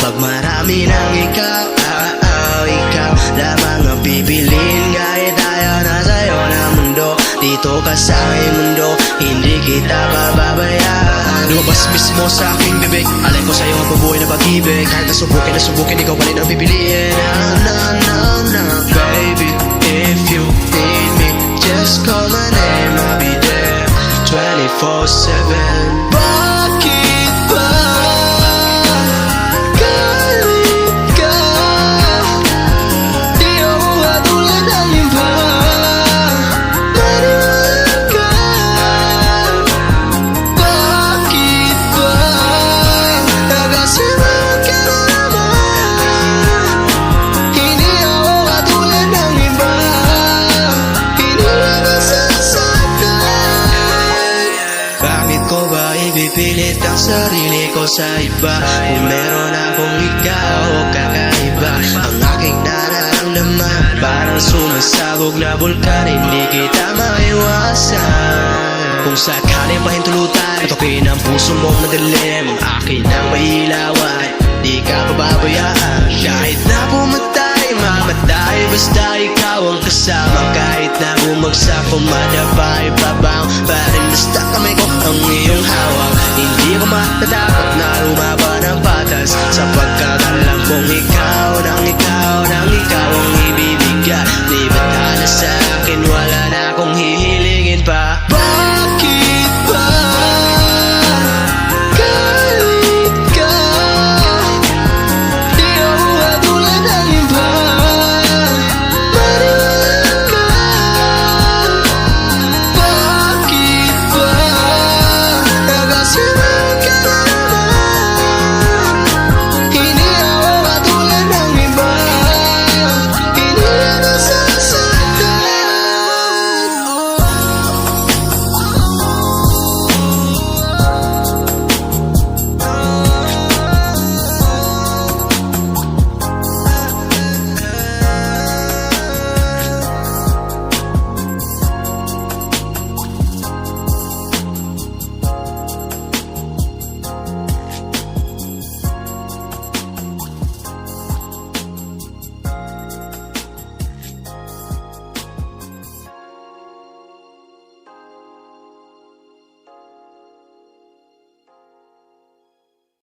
Pag marami ng ikaw, ikaw lamang ang pipiliin. Kahit ayaw na sa'yo na mundo, dito ka sa aking mundo, hindi kita pababayaan. Lumabas mismo sa aking bibig, alay ko sa'yo ang bubuhay na pag-ibig. Kahit nasubukin, ikaw pa rin ang pipiliin. No, baby, if you need me, just call my name, I'll be there 24/7. Bakit ba galit ka? Di ako katulad ng iba. Maniwala ka. Bakit ba nagasimulan ka na naman? Hindi ako katulad ng iba. Hindi lang nasasaktan. Bakit ko ba ipipilit ang sarili ko sa iba? Kung meron akong ikaw o kakaiba, ang aking nararamdaman parang sumasabog na bulkan, hindi kita maiwasan. Kung sakaling mahintulutan, tutukin ang puso mong madilim, ang akin ang mailawan, di ka pababayaan. Kahit na pumatay, mamatay, basta ikaw ang kasama. Kahit na bumagsak, pumadapa, ibabaw, paring basta kamay ko ang iyong hawak. Hindi ko matatakot na lumaban ang